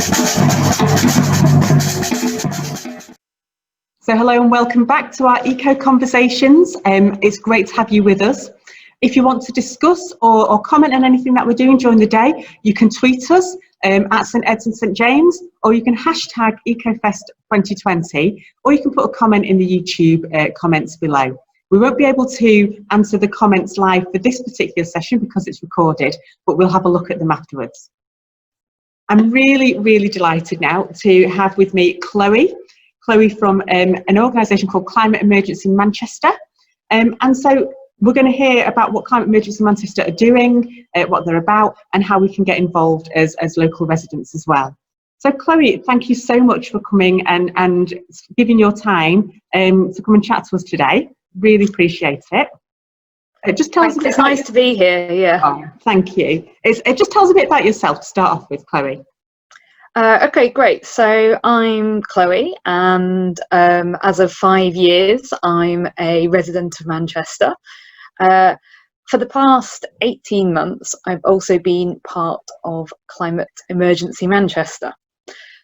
So hello and welcome back to our Eco Conversations. It's great to have you with us. If you want to discuss or comment on anything that we're doing during the day, you can tweet us at St Ed's and St James, or you can hashtag EcoFest2020, or you can put a comment in the YouTube comments below. We won't be able to answer the comments live for this particular session because it's recorded, but we'll have a look at them afterwards. I'm really, really delighted now to have with me Chloe from an organisation called Climate Emergency Manchester. And so we're going to hear about what Climate Emergency Manchester are doing, what they're about, and how we can get involved as local residents as well. So Chloe, thank you so much for coming and giving your time to come and chat to us today. Really appreciate it. Just tell us a bit. It's nice to be here, yeah. Oh, thank you. Just tell us a bit about yourself to start off with, Chloe. Okay, great. So I'm Chloe, and as of 5 years, I'm a resident of Manchester. For the past 18 months, I've also been part of Climate Emergency Manchester.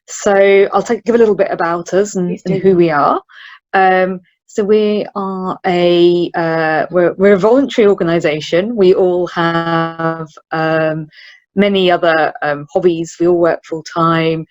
So I'll give a little bit about us and who we are. So we are we're a voluntary organisation. We all have many other hobbies. We all work full time,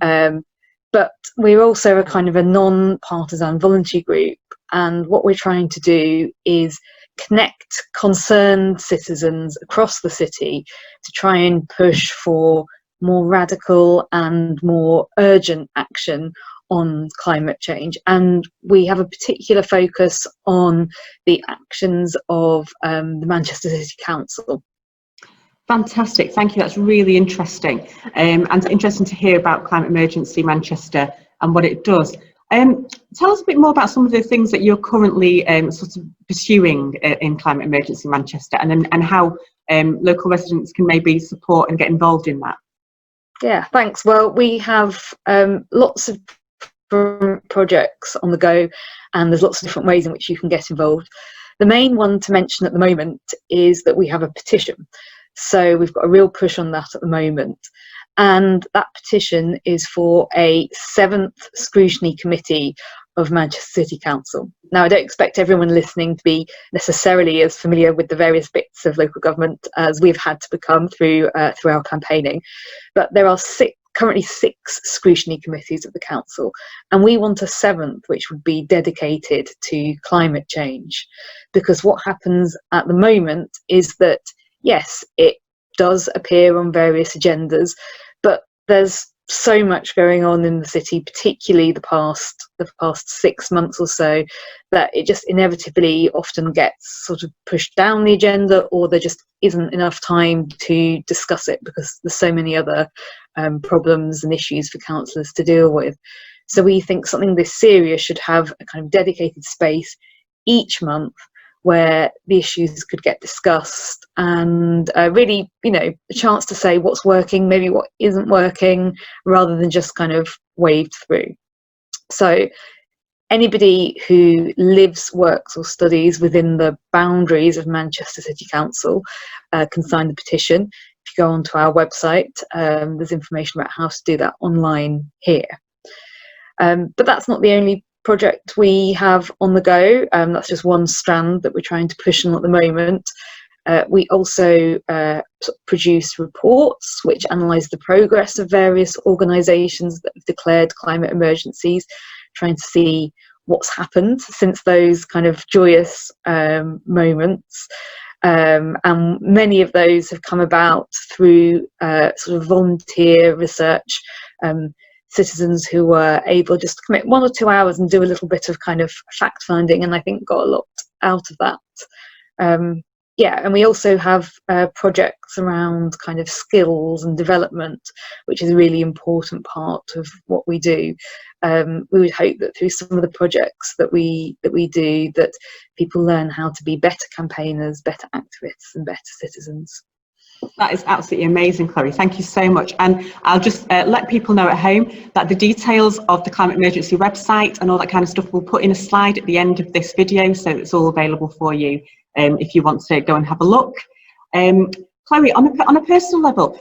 but we're also a kind of a non-partisan voluntary group. And what we're trying to do is connect concerned citizens across the city to try and push for more radical and more urgent action on climate change. And we have a particular focus on the actions of the Manchester City Council. Fantastic, thank you. That's really interesting, and interesting to hear about Climate Emergency Manchester and what it does. Tell us a bit more about some of the things that you're currently sort of pursuing in Climate Emergency Manchester, and how local residents can maybe support and get involved in that. Yeah, thanks. Well, we have lots of projects on the go, and there's lots of different ways in which you can get involved. The main one to mention at the moment is that we have a petition. So we've got a real push on that at the moment. And that petition is for a 7th scrutiny committee of Manchester City Council. Now, I don't expect everyone listening to be necessarily as familiar with the various bits of local government as we've had to become through our campaigning, but there are currently 6 scrutiny committees of the council, and we want a 7th, which would be dedicated to climate change. Because what happens at the moment is that, yes, it does appear on various agendas, but there's so much going on in the city, particularly the past 6 months or so, that it just inevitably often gets sort of pushed down the agenda, or there just isn't enough time to discuss it because there's so many other problems and issues for councillors to deal with. So we think something this serious should have a kind of dedicated space each month where the issues could get discussed, and really, you know, a chance to say what's working, maybe what isn't working, rather than just kind of waved through. So anybody who lives, works or studies within the boundaries of Manchester City Council can sign the petition. If you go onto our website, there's information about how to do that online here. But that's not the only project we have on the go. That's just one strand that we're trying to push on at the moment. We also produce reports which analyse the progress of various organisations that have declared climate emergencies, trying to see what's happened since those kind of joyous moments. And many of those have come about through sort of volunteer research, citizens who were able just to commit 1 or 2 hours and do a little bit of kind of fact finding, and I think got a lot out of that. Yeah, and we also have projects around kind of skills and development, which is a really important part of what we do. We would hope that through some of the projects that we do, that people learn how to be better campaigners, better activists and better citizens. That is absolutely amazing, Chloe. Thank you so much. And I'll just let people know at home that the details of the Climate Emergency website and all that kind of stuff we'll put in a slide at the end of this video, so it's all available for you if you want to go and have a look. Chloe, on a personal level,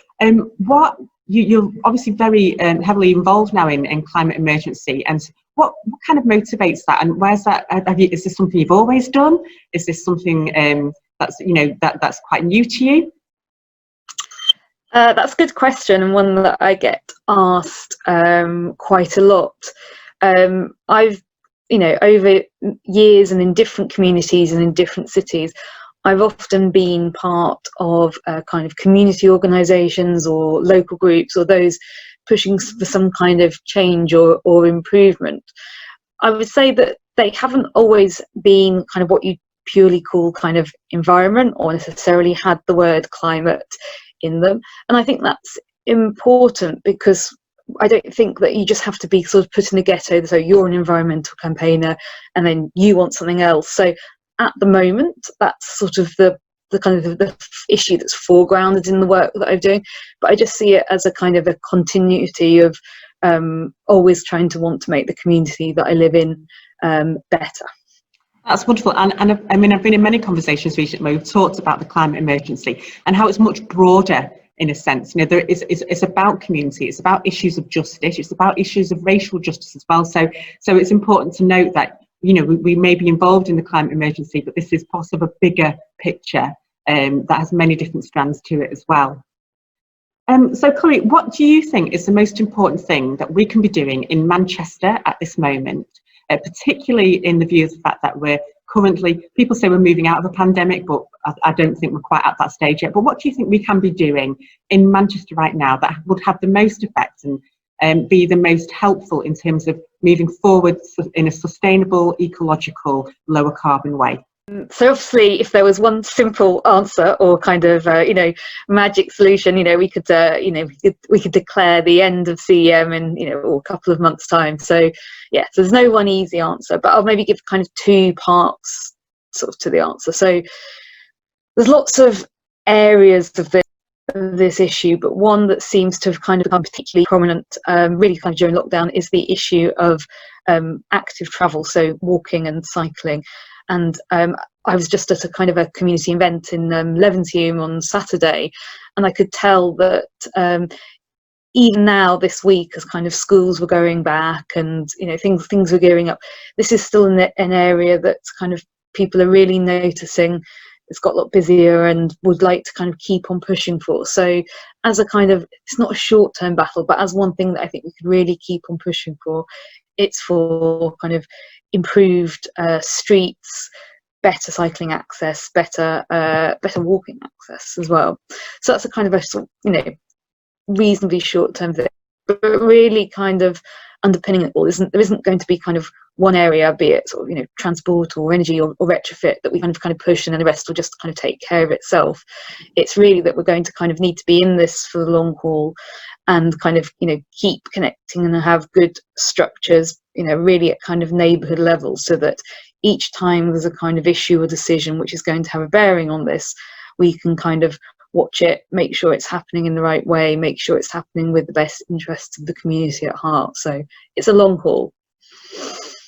what you're obviously very heavily involved now in climate emergency, and what kind of motivates that, and where's that? Is this something you've always done? Is this something that's that's quite new to you? That's a good question, and one that I get asked quite a lot. I've, over years and in different communities and in different cities, I've often been part of kind of community organisations or local groups, or those pushing for some kind of change or improvement. I would say that they haven't always been kind of what you purely call kind of environment, or necessarily had the word climate in them. And I think that's important, because I don't think that you just have to be sort of put in a ghetto, so you're an environmental campaigner and then you want something else. So at the moment, that's sort of the kind of the issue that's foregrounded in the work that I'm doing. But I just see it as a kind of a continuity of always trying to want to make the community that I live in better. That's wonderful. And I mean, I've been in many conversations recently where we've talked about the climate emergency and how it's much broader in a sense. It's about community, it's about issues of justice, it's about issues of racial justice as well. So it's important to note that, we may be involved in the climate emergency, but this is part of a bigger picture that has many different strands to it as well. So Chloe, what do you think is the most important thing that we can be doing in Manchester at this moment? Particularly in the view of the fact that we're currently, people say we're moving out of a pandemic, but I don't think we're quite at that stage yet. But what do you think we can be doing in Manchester right now that would have the most effect and be the most helpful in terms of moving forward in a sustainable, ecological, lower carbon way? So obviously, if there was one simple answer or kind of magic solution, we could declare the end of CEM in a couple of months' time. So yeah, so there's no one easy answer, but I'll maybe give kind of two parts sort of to the answer. So there's lots of areas of this issue, but one that seems to have kind of become particularly prominent, really kind of during lockdown, is the issue of active travel, so walking and cycling. And I was just at a kind of a community event in Levenshulme on Saturday, and I could tell that even now this week, as kind of schools were going back and things were gearing up, this is still an area that kind of people are really noticing. It's got a lot busier and would like to kind of keep on pushing for. So as a kind of, it's not a short-term battle, but as one thing that I think we could really keep on pushing for, it's for kind of improved streets, better cycling access, better walking access as well. So that's a kind of a reasonably short-term thing, but really kind of underpinning it all there isn't going to be kind of one area, be it sort of transport or energy or retrofit, that we kind of push and then the rest will just kind of take care of itself. It's really that we're going to kind of need to be in this for the long haul and kind of keep connecting and have good structures really at kind of neighbourhood level, so that each time there's a kind of issue or decision which is going to have a bearing on this, we can kind of watch it, make sure it's happening in the right way, make sure it's happening with the best interests of the community at heart. So it's a long haul.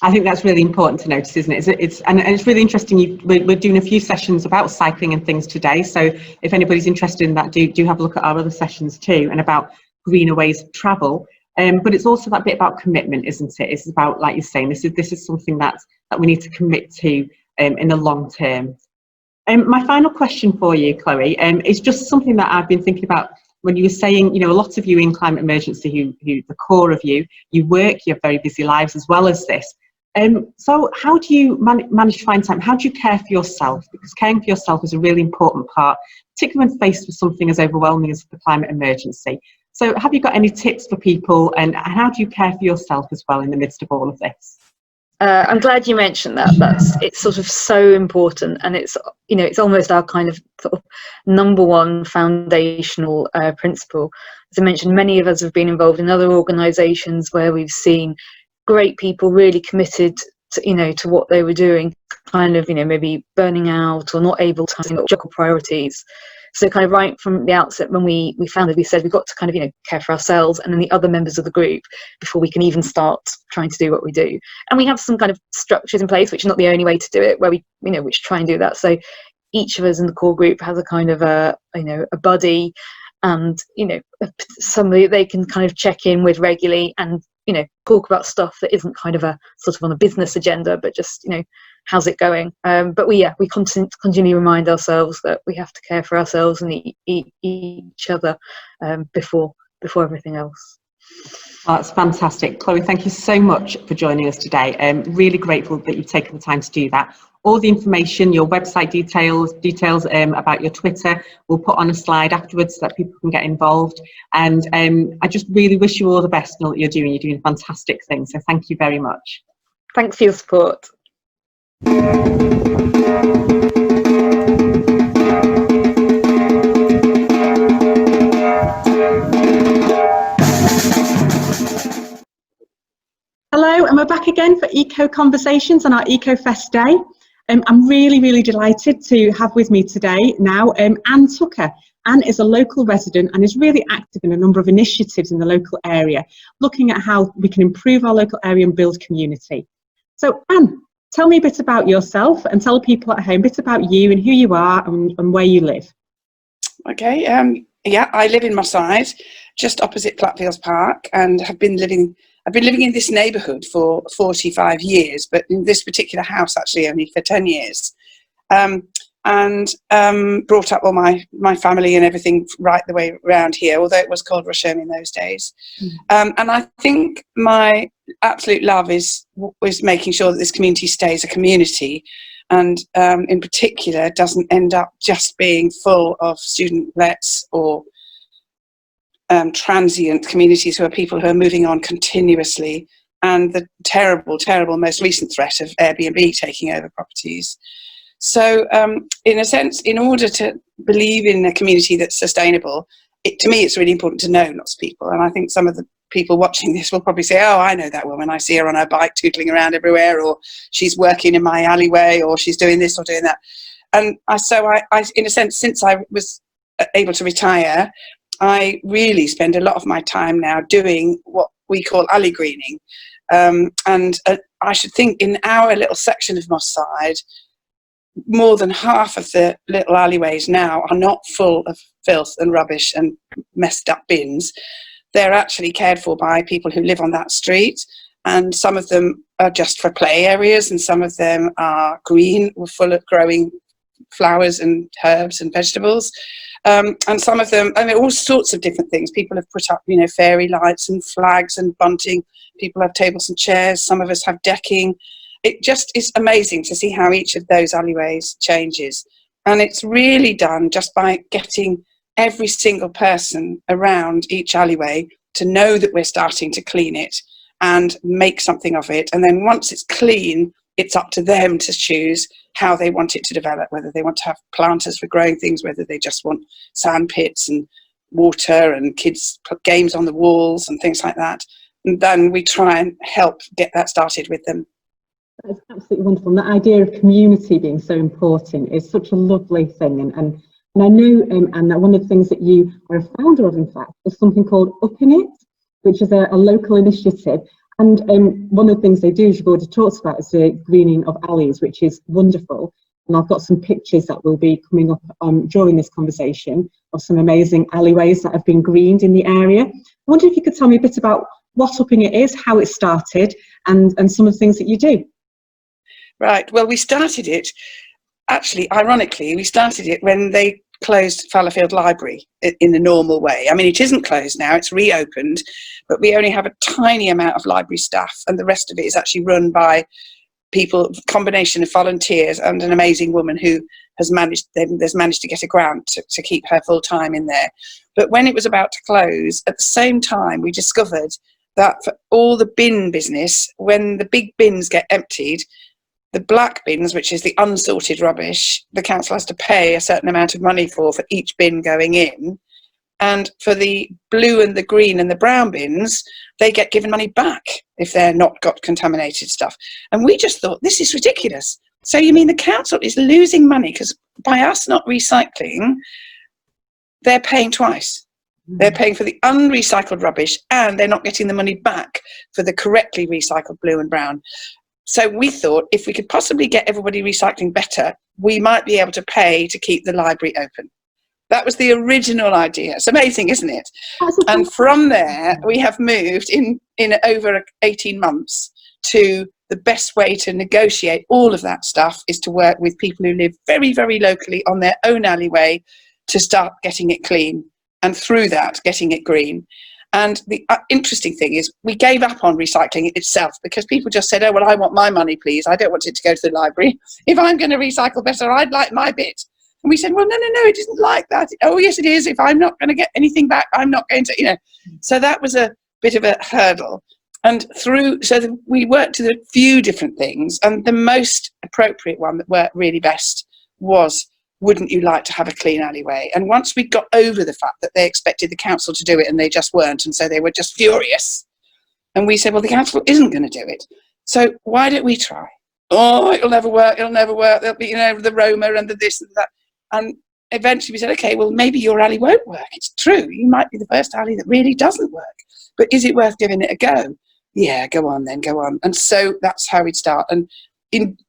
I think that's really important to notice, isn't it? It's really interesting. We're doing a few sessions about cycling and things today. So if anybody's interested in that, do have a look at our other sessions too, and about greener ways of travel. But it's also that bit about commitment, isn't it? It's about, like you're saying, this is something that we need to commit to in the long term. My final question for you, Chloe, is just something that I've been thinking about when you were saying, a lot of you in climate emergency, who the core of you work, you have very busy lives as well as this. So how do you manage to find time? How do you care for yourself? Because caring for yourself is a really important part, particularly when faced with something as overwhelming as the climate emergency. So have you got any tips for people, and how do you care for yourself as well in the midst of all of this? I'm glad you mentioned that. It's sort of so important, and it's almost our kind of sort of number one foundational principle. As I mentioned, many of us have been involved in other organisations where we've seen great people really committed to what they were doing, kind of maybe burning out or not able to juggle priorities. So kind of right from the outset, when we founded, we said we've got to kind of care for ourselves and then the other members of the group before we can even start trying to do what we do. And we have some kind of structures in place, which is not the only way to do it, where we which try and do that. So each of us in the core group has a kind of a buddy, and somebody they can kind of check in with regularly, and talk about stuff that isn't kind of a sort of on a business agenda, but just how's it going. But we continually remind ourselves that we have to care for ourselves and each other before everything else. Oh, that's fantastic. Chloe, thank you so much for joining us today. I'm really grateful that you've taken the time to do that. All the information, your website details about your Twitter, we'll put on a slide afterwards so that people can get involved. And I just really wish you all the best in all that you're doing. You're doing fantastic things. So thank you very much. Thanks for your support. Hello, and we're back again for Eco Conversations on our EcoFest Day. I'm really delighted to have with me today now Anne Tucker. Anne is a local resident and is really active in a number of initiatives in the local area, looking at how we can improve our local area and build community. So Anne, tell me a bit about yourself and tell people at home a bit about you and who you are and where you live. Okay, yeah, I live in Moss Side, just opposite Plattfields Park, and I've been living in this neighbourhood for 45 years, but in this particular house actually only for 10 years. And brought up all my family and everything right the way around here, although it was called Rusholme in those days. And I think my absolute love is making sure that this community stays a community, and in particular doesn't end up just being full of student lets or transient communities who are people who are moving on continuously, and the terrible most recent threat of Airbnb taking over properties. So in a sense, in order to believe in a community that's sustainable, to me it's really important to know lots of people. And I think some of the people watching this will probably say, oh, I know that woman, I see her on her bike tootling around everywhere, or she's working in my alleyway, or she's doing this or doing that. And so I in a sense, since I was able to retire, I really spend a lot of my time now doing what we call alley greening. And I should think in our little section of Moss Side, more than half of the little alleyways now are not full of filth and rubbish and messed up bins. They're actually cared for by people who live on that street, and some of them are just for play areas, and some of them are green, full of growing flowers and herbs and vegetables. And some of them, I mean, all sorts of different things. People have put up, fairy lights and flags and bunting. People have tables and chairs. Some of us have decking. It just is amazing to see how each of those alleyways changes. And it's really done just by getting every single person around each alleyway to know that we're starting to clean it and make something of it. And then once it's clean, it's up to them to choose how they want it to develop, whether they want to have planters for growing things, whether they just want sand pits and water and kids put games on the walls and things like that. And then we try and help get that started with them. That's absolutely wonderful. And the idea of community being so important is such a lovely thing. And I know, and that one of the things that you are a founder of, in fact, is something called Upping, which is a local initiative. And one of the things they do, as you've already talked about, is the greening of alleys, which is wonderful. And I've got some pictures that will be coming up during this conversation of some amazing alleyways that have been greened in the area. I wonder if you could tell me a bit about what Upping is, how it started, and some of the things that you do. Right. Well, we started it, actually, ironically, we started it when they closed Fallowfield Library in the normal way. I mean, it isn't closed now, it's reopened, but we only have a tiny amount of library staff, and the rest of it is actually run by people, a combination of volunteers and an amazing woman who has managed to get a grant to keep her full time in there. But when it was about to close, at the same time, we discovered that for all the bin business, when the big bins get emptied, the black bins, which is the unsorted rubbish, the council has to pay a certain amount of money for each bin going in. And for the blue and the green and the brown bins, they get given money back if they're not got contaminated stuff. And we just thought, this is ridiculous. So you mean the council is losing money because by us not recycling, they're paying twice. They're paying for the unrecycled rubbish and they're not getting the money back for the correctly recycled blue and brown. So we thought if we could possibly get everybody recycling better, we might be able to pay to keep the library open. That was the original idea. It's amazing, isn't it? That's And from there, we have moved in over 18 months to the best way to negotiate all of that stuff is to work with people who live very, very locally on their own alleyway to start getting it clean, and through that, getting it green. And the interesting thing is we gave up on recycling itself because people just said, oh, well, I want my money, please. I don't want it to go to the library. If I'm going to recycle better, I'd like my bit. And we said, well, no, it isn't like that. Oh, yes, it is. If I'm not going to get anything back, I'm not going to, So that was a bit of a hurdle. And we worked with a few different things. And the most appropriate one that worked really best was, wouldn't you like to have a clean alleyway? And once we got over the fact that they expected the council to do it and they just weren't, and so they were just furious. And we said, well, the council isn't going to do it. So why don't we try? Oh, it'll never work. There'll be, the Roma and the this and that. And eventually we said, okay, well, maybe your alley won't work. It's true. You might be the first alley that really doesn't work. But is it worth giving it a go? Yeah, go on then, go on. And so that's how we'd start. And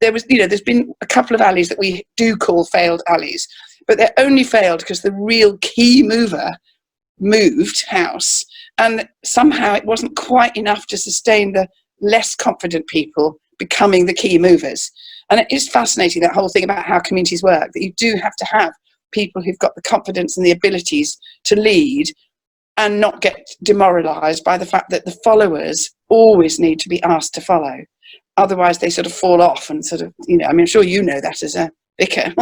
there's been a couple of alleys that we do call failed alleys, but they're only failed because the real key mover moved house. And somehow it wasn't quite enough to sustain the less confident people becoming the key movers. And it is fascinating, that whole thing about how communities work, that you do have to have people who've got the confidence and the abilities to lead and not get demoralised by the fact that the followers always need to be asked to follow. Otherwise they sort of fall off and sort of, I'm sure you know that as a vicar,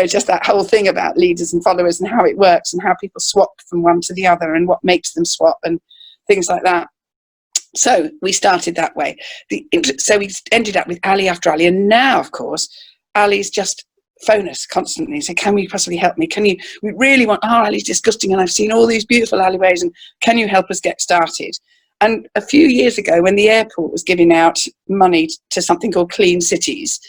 just that whole thing about leaders and followers and how it works and how people swap from one to the other and what makes them swap and things like that. So we started that way. So we ended up with alley after alley. And now, of course, alleys just phone us constantly and say, can we possibly help me? We really want, our alley's disgusting and I've seen all these beautiful alleyways and can you help us get started? And a few years ago, when the airport was giving out money to something called Clean Cities,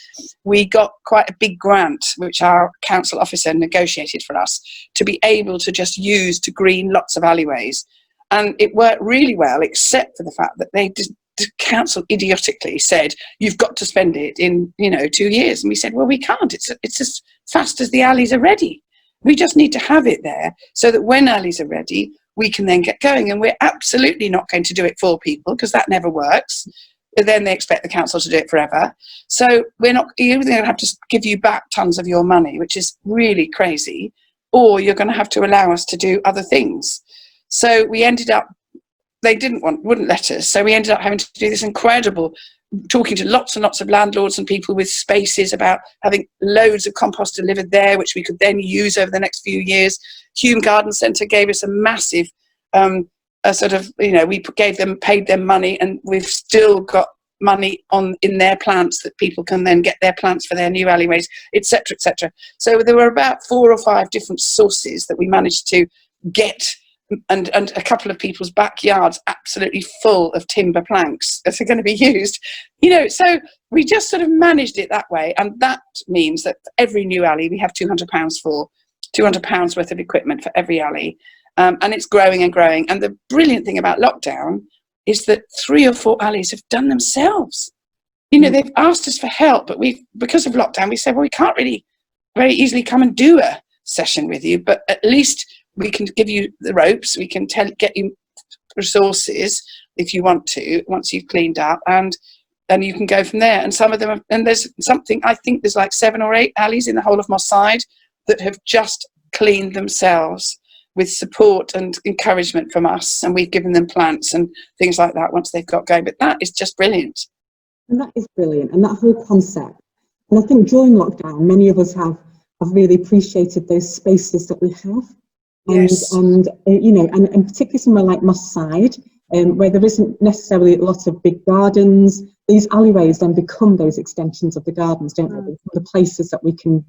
we got quite a big grant, which our council officer negotiated for us, to be able to just use to green lots of alleyways. And it worked really well, except for the fact that the council idiotically said, you've got to spend it in 2 years. And we said, well, we can't. It's as fast as the alleys are ready. We just need to have it there so that when alleys are ready, we can then get going. And we're absolutely not going to do it for people because that never works. But then they expect the council to do it forever. So you're going to have to give you back tons of your money, which is really crazy, or you're going to have to allow us to do other things. So we ended up, they wouldn't let us. So we ended up having to do this incredible, talking to lots and lots of landlords and people with spaces about having loads of compost delivered there, which we could then use over the next few years. Hume Garden Centre gave us a massive, we paid them money, and we've still got money in their plants that people can then get their plants for their new alleyways, etc., etc. So there were about 4 or 5 different sources that we managed to get. And a couple of people's backyards absolutely full of timber planks that are going to be used, so we just sort of managed it that way. And that means that for every new alley we have £200 for £200 worth of equipment for every alley, and it's growing and growing. And the brilliant thing about lockdown is that 3 or 4 alleys have done themselves. They've asked us for help, but because of lockdown we said, well, we can't really very easily come and do a session with you, but at least we can give you the ropes, we can get you resources if you want to, once you've cleaned up, and then you can go from there. And some of them, and there's something, I think there's like 7 or 8 alleys in the whole of Moss Side that have just cleaned themselves with support and encouragement from us, and we've given them plants and things like that once they've got going. But that is just brilliant. And that is brilliant, and that whole concept. And I think during lockdown, many of us have really appreciated those spaces that we have. Yes. And particularly somewhere like Moss Side, where there isn't necessarily a lot of big gardens, these alleyways then become those extensions of the gardens, don't they? They become the places that we can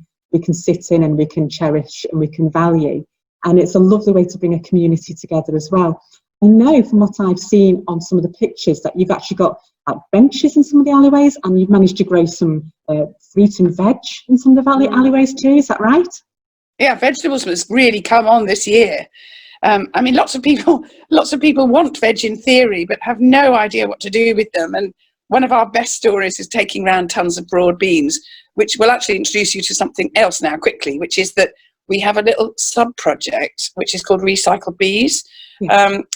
sit in and we can cherish and we can value. And it's a lovely way to bring a community together as well. I know from what I've seen on some of the pictures that you've actually got benches in some of the alleyways, and you've managed to grow some fruit and veg in some of the alleyways too. Is that right? Yeah, vegetables has really come on this year. Lots of people want veg in theory, but have no idea what to do with them. And one of our best stories is taking around tons of broad beans, which will actually introduce you to something else now quickly, which is that we have a little sub-project which is called Recycle Bees,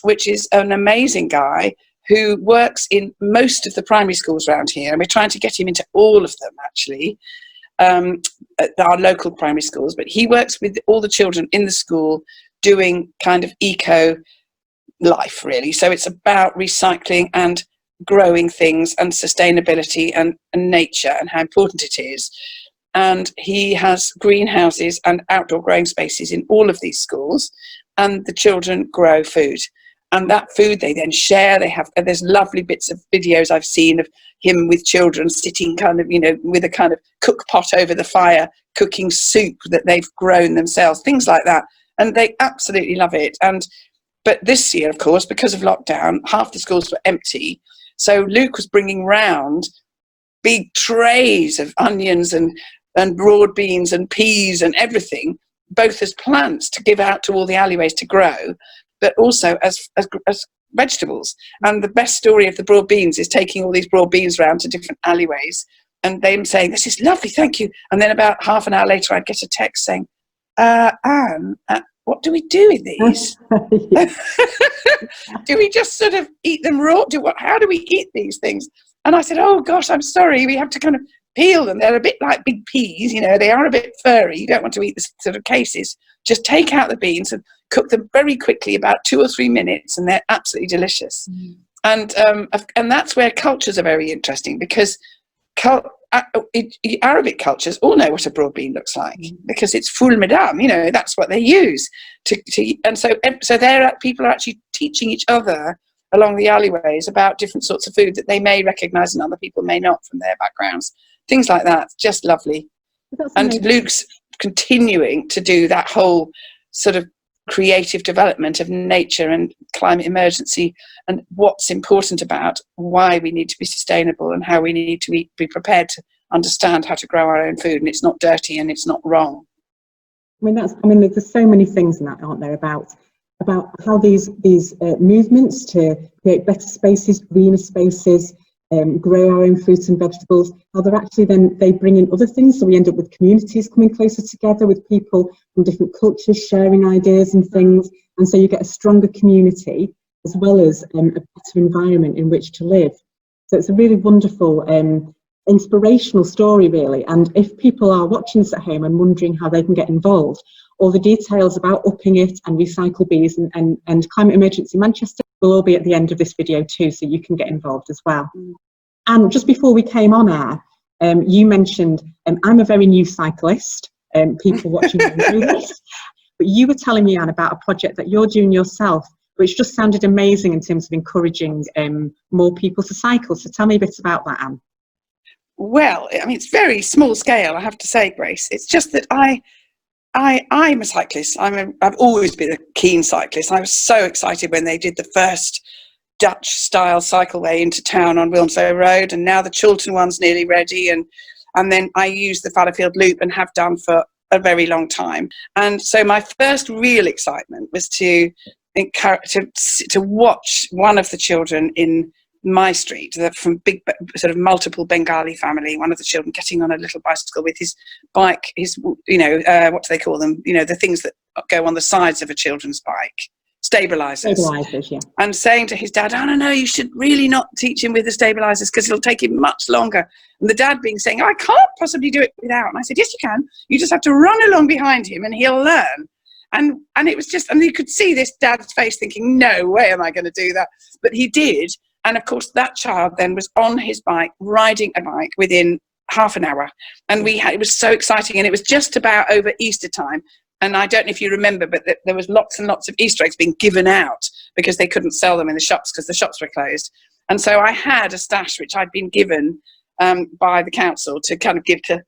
which is an amazing guy who works in most of the primary schools around here, and we're trying to get him into all of them, actually, our local primary schools. But he works with all the children in the school doing kind of eco life, really. So it's about recycling and growing things and sustainability and nature and how important it is. And he has greenhouses and outdoor growing spaces in all of these schools, and the children grow food. And that food they then share. There's lovely bits of videos I've seen of him with children sitting kind of, with a kind of cook pot over the fire, cooking soup that they've grown themselves, things like that. And they absolutely love it. But this year, of course, because of lockdown, half the schools were empty. So Luke was bringing round big trays of onions and broad beans and peas and everything, both as plants to give out to all the alleyways to grow, but also as vegetables. And the best story of the broad beans is taking all these broad beans around to different alleyways and them saying, "This is lovely, thank you." And then about half an hour later, I'd get a text saying, "Anne, what do we do with these? Do we just sort of eat them raw? How do we eat these things?" And I said, "Oh gosh, I'm sorry, we have to kind of peel them. They're a bit like big peas, they are a bit furry. You don't want to eat the sort of cases. Just take out the beans and cook them very quickly, about 2 or 3 minutes, and they're absolutely delicious." And that's where cultures are very interesting, because Arabic cultures all know what a broad bean looks like, because it's full madam, that's what they use and so people are actually teaching each other along the alleyways about different sorts of food that they may recognize and other people may not from their backgrounds, things like that. Just lovely. And Luke's continuing to do that whole sort of creative development of nature and climate emergency, and what's important about why we need to be sustainable and how we need to be prepared to understand how to grow our own food, and it's not dirty and it's not wrong. There's so many things in that, aren't there, about how these movements to create better spaces, greener spaces, grow our own fruits and vegetables, how they're actually they bring in other things. So we end up with communities coming closer together, with people from different cultures sharing ideas and things. And so you get a stronger community, as well as a better environment in which to live. So it's a really wonderful, inspirational story, really. And if people are watching this at home and wondering how they can get involved, all the details about Upping It and Recycle Bees and Climate Emergency Manchester will all be at the end of this video too, so you can get involved as well. And just before we came on air, you mentioned, I'm a very new cyclist, people watching do this, but you were telling me, Anne, about a project that you're doing yourself, which just sounded amazing in terms of encouraging more people to cycle. So tell me a bit about that, Anne. Well, it's very small scale, I have to say, Grace. It's just that I'm a cyclist. I've always been a keen cyclist. I was so excited when they did the first Dutch-style cycleway into town on Wilmslow Road, and now the Chiltern one's nearly ready, and then I use the Fallowfield Loop and have done for a very long time. And so my first real excitement was to watch one of the children in my street, from big sort of multiple Bengali family, one of the children getting on a little bicycle with his bike, what do they call them, the things that go on the sides of a children's bike, stabilizers, yeah. And saying to his dad, "Oh no, you should really not teach him with the stabilizers, because it'll take him much longer." And the dad saying, "I can't possibly do it without." And I said, "Yes, you can. You just have to run along behind him and he'll learn." And it was just, and you could see this dad's face thinking, "No way am I going to do that." But he did. And of course, that child then was on his bike, riding a bike within half an hour. And it was so exciting. And it was just about over Easter time. And I don't know if you remember, but there was lots and lots of Easter eggs being given out because they couldn't sell them in the shops because the shops were closed. And so I had a stash which I'd been given by the council to kind of give to,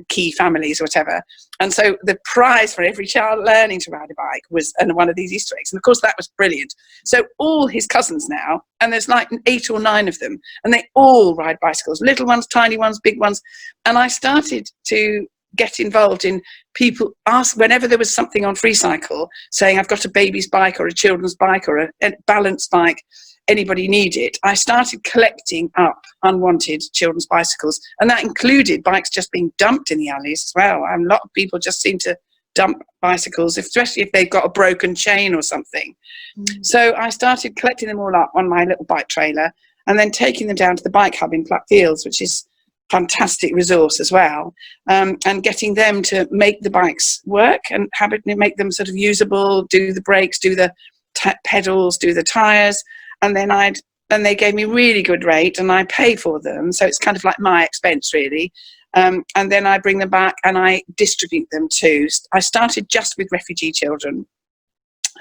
key families or whatever. And so the prize for every child learning to ride a bike was one of these Easter eggs. And of course, that was brilliant. So all his cousins now, and there's like 8 or 9 of them, and they all ride bicycles, little ones, tiny ones, big ones. And I started to get involved in people ask whenever there was something on Free Cycle saying, "I've got a baby's bike or a children's bike or a balanced bike, anybody need it?" I started collecting up unwanted children's bicycles, and that included bikes just being dumped in the alleys as well. A lot of people just seem to dump bicycles, especially if they've got a broken chain or something. So I started collecting them all up on my little bike trailer and then taking them down to the bike hub in Plattfields, which is a fantastic resource as well, and getting them to make the bikes work and make them sort of usable, do the brakes, do the pedals, do the tyres, and then they gave me really good rate and I pay for them, so it's kind of like my expense really. And then I bring them back and I distribute them too. I started just with refugee children,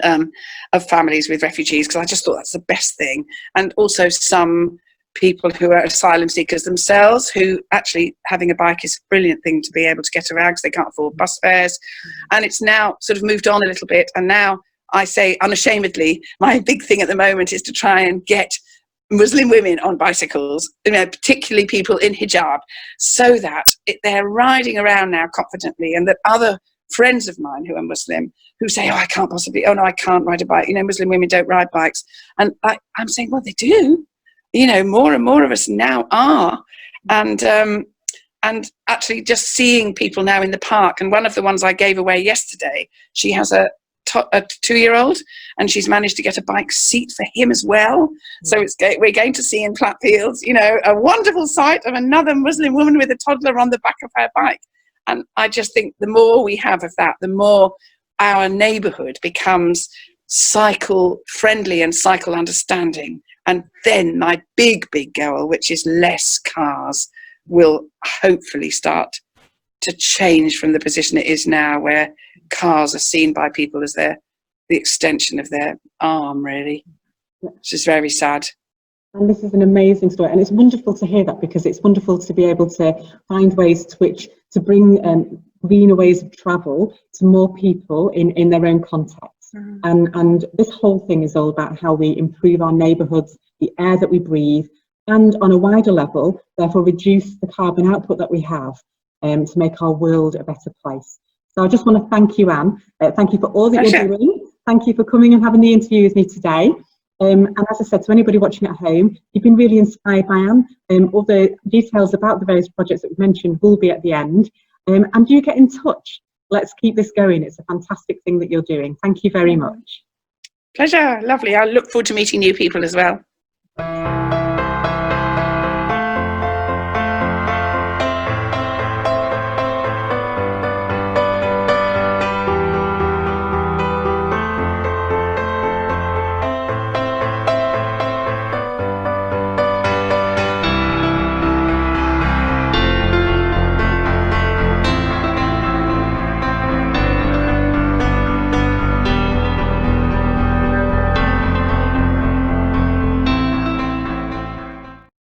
of families with refugees, because I just thought that's the best thing. And also some people who are asylum seekers themselves, who actually having a bike is a brilliant thing to be able to get around because they can't afford bus fares. And it's now sort of moved on a little bit. And now I say unashamedly, my big thing at the moment is to try and get Muslim women on bicycles, particularly people in hijab, so that they're riding around now confidently, and that other friends of mine who are Muslim who say, I can't ride a bike, Muslim women don't ride bikes, and I'm saying, well, they do, more and more of us now are, and actually just seeing people now in the park. And one of the ones I gave away yesterday, she has a 2-year-old, and she's managed to get a bike seat for him as well. So we're going to see in Plattfields, a wonderful sight of another Muslim woman with a toddler on the back of her bike. And I just think the more we have of that, the more our neighbourhood becomes cycle friendly and cycle understanding. And then my big goal, which is less cars, will hopefully start to change from the position it is now, where cars are seen by people as the extension of their arm, really, which is very sad. And this is an amazing story, and it's wonderful to hear that, because it's wonderful to be able to find ways to bring greener ways of travel to more people in their own context. And this whole thing is all about how we improve our neighbourhoods, the air that we breathe, and on a wider level, therefore reduce the carbon output that we have, to make our world a better place. So I just want to thank you, Anne. Thank you for all that you're doing. Thank you for coming and having the interview with me today. And as I said, to anybody watching at home, you've been really inspired by Anne. All the details about the various projects that we've mentioned will be at the end. And do get in touch. Let's keep this going. It's a fantastic thing that you're doing. Thank you very much. Pleasure. Lovely. I look forward to meeting new people as well.